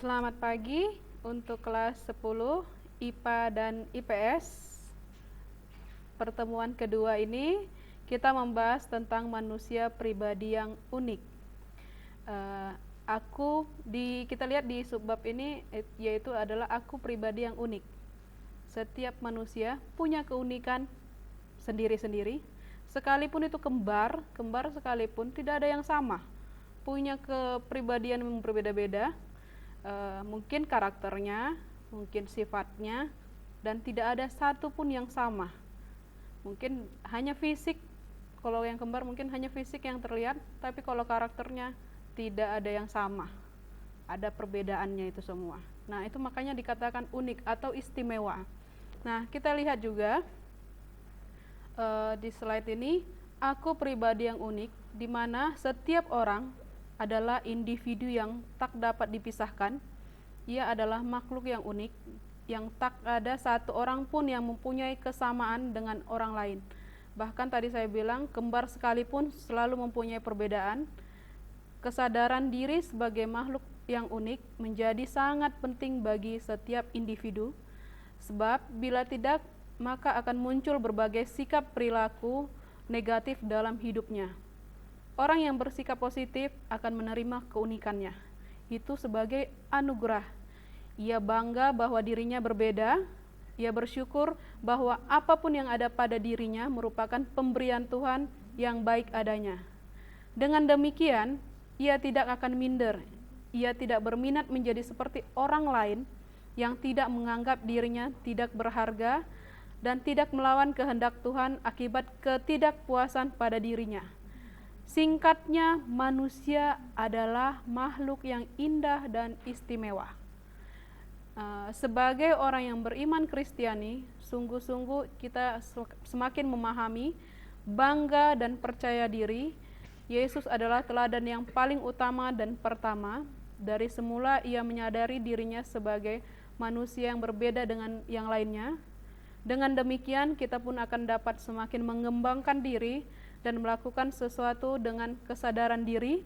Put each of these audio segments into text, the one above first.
Selamat pagi untuk kelas 10 IPA dan IPS. Pertemuan kedua ini kita membahas tentang manusia pribadi yang unik. Kita lihat di subbab ini yaitu adalah aku pribadi yang unik. Setiap manusia punya keunikan sendiri-sendiri. Sekalipun itu kembar sekalipun tidak ada yang sama. Punya kepribadian yang berbeda-beda. Mungkin karakternya, mungkin sifatnya, dan tidak ada satu pun yang sama. Mungkin hanya fisik, kalau yang kembar mungkin hanya fisik yang terlihat, tapi kalau karakternya tidak ada yang sama. Ada perbedaannya itu semua. Nah, itu makanya dikatakan unik atau istimewa. Nah, kita lihat juga di slide ini, aku pribadi yang unik, di mana setiap orang adalah individu yang tak dapat dipisahkan. Ia adalah makhluk yang unik, yang tak ada satu orang pun yang mempunyai kesamaan dengan orang lain. Bahkan tadi saya bilang, kembar sekalipun selalu mempunyai perbedaan. Kesadaran diri sebagai makhluk yang unik menjadi sangat penting bagi setiap individu, sebab bila tidak, maka akan muncul berbagai sikap perilaku negatif dalam hidupnya. Orang yang bersikap positif akan menerima keunikannya. Itu sebagai anugerah. Ia bangga bahwa dirinya berbeda. Ia bersyukur bahwa apapun yang ada pada dirinya merupakan pemberian Tuhan yang baik adanya. Dengan demikian, ia tidak akan minder. Ia tidak berminat menjadi seperti orang lain yang tidak menganggap dirinya tidak berharga dan tidak melawan kehendak Tuhan akibat ketidakpuasan pada dirinya. Singkatnya, manusia adalah makhluk yang indah dan istimewa. Sebagai orang yang beriman Kristiani, sungguh-sungguh kita semakin memahami, bangga dan percaya diri. Yesus adalah teladan yang paling utama dan pertama. Dari semula ia menyadari dirinya sebagai manusia yang berbeda dengan yang lainnya. Dengan demikian kita pun akan dapat semakin mengembangkan diri dan melakukan sesuatu dengan kesadaran diri,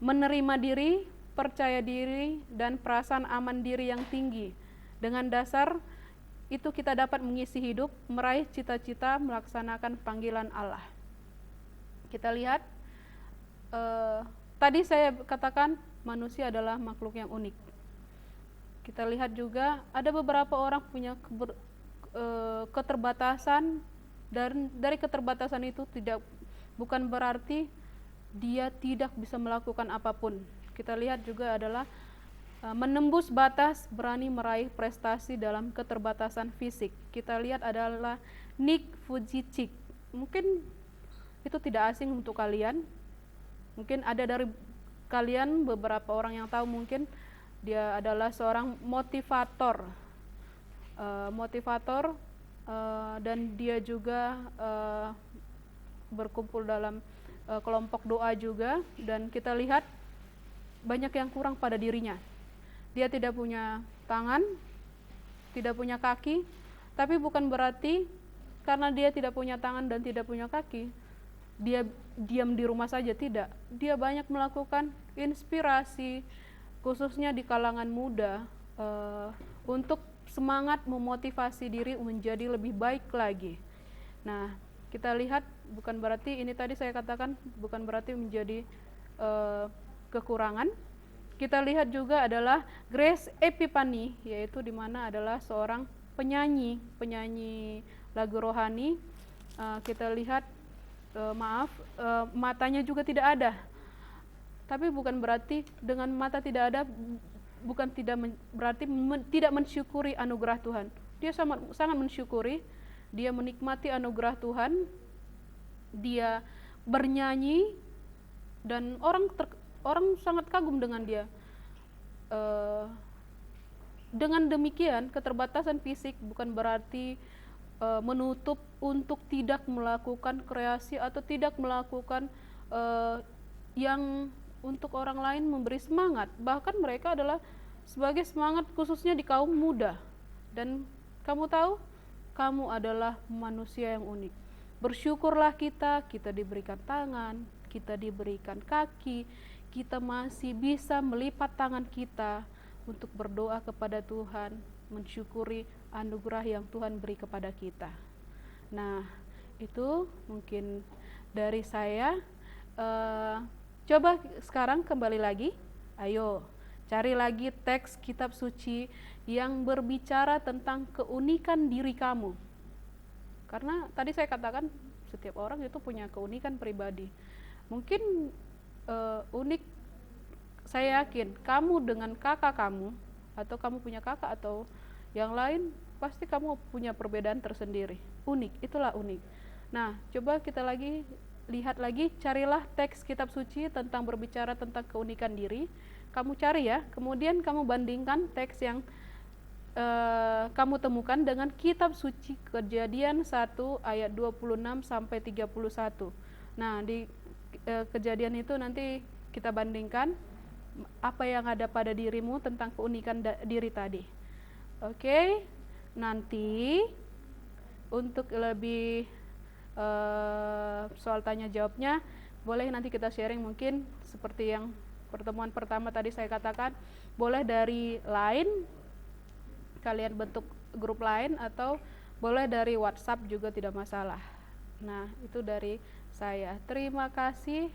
menerima diri, percaya diri, dan perasaan aman diri yang tinggi. Dengan dasar itu kita dapat mengisi hidup, meraih cita-cita, melaksanakan panggilan Allah. Kita lihat, tadi saya katakan manusia adalah makhluk yang unik. Kita lihat juga ada beberapa orang punya keterbatasan, dan dari keterbatasan itu bukan berarti dia tidak bisa melakukan apapun. Kita lihat juga adalah menembus batas, berani meraih prestasi dalam keterbatasan fisik. Kita lihat adalah Nick Vujicic. Mungkin itu tidak asing untuk kalian. Mungkin ada dari kalian beberapa orang yang tahu, mungkin dia adalah seorang motivator. Dan dia juga berkumpul dalam kelompok doa juga, dan kita lihat banyak yang kurang pada dirinya. Dia tidak punya tangan, tidak punya kaki, tapi bukan berarti karena dia tidak punya tangan dan tidak punya kaki, dia diam di rumah saja, tidak. Dia banyak melakukan inspirasi, khususnya di kalangan muda, untuk semangat memotivasi diri menjadi lebih baik lagi. Nah, kita lihat bukan berarti ini tadi saya katakan bukan berarti menjadi kekurangan. Kita lihat juga adalah Grace Epipani, yaitu di mana adalah seorang penyanyi lagu rohani. Kita lihat matanya juga tidak ada. Tapi bukan berarti dengan mata tidak ada berarti tidak mensyukuri anugerah Tuhan. Dia sangat mensyukuri, dia menikmati anugerah Tuhan, dia bernyanyi, dan orang sangat kagum dengan dia. Dengan demikian, keterbatasan fisik bukan berarti menutup untuk tidak melakukan kreasi atau tidak melakukan yang untuk orang lain memberi semangat. Bahkan mereka adalah sebagai semangat khususnya di kaum muda. Dan kamu tahu, kamu adalah manusia yang unik. Bersyukurlah kita diberikan tangan, kita diberikan kaki, kita masih bisa melipat tangan kita, untuk berdoa kepada Tuhan, mensyukuri anugerah yang Tuhan beri kepada kita. Nah, itu mungkin dari saya. Coba sekarang kembali lagi, ayo cari lagi teks kitab suci yang berbicara tentang keunikan diri kamu. Karena tadi saya katakan setiap orang itu punya keunikan pribadi. Mungkin unik, saya yakin kamu dengan kakak kamu, atau kamu punya kakak atau yang lain, pasti kamu punya perbedaan tersendiri. Unik, itulah unik. Nah, coba kita lihat lagi, carilah teks kitab suci tentang berbicara tentang keunikan diri. Kamu cari ya, kemudian kamu bandingkan teks yang kamu temukan dengan kitab suci Kejadian 1 ayat 26 sampai 31. Nah, di Kejadian itu nanti kita bandingkan apa yang ada pada dirimu tentang keunikan diri tadi. Oke, nanti untuk lebih soal tanya jawabnya boleh nanti kita sharing, mungkin seperti yang pertemuan pertama tadi saya katakan, boleh dari Line, kalian bentuk grup Line, atau boleh dari WhatsApp juga tidak masalah. Nah, itu dari saya. Terima kasih.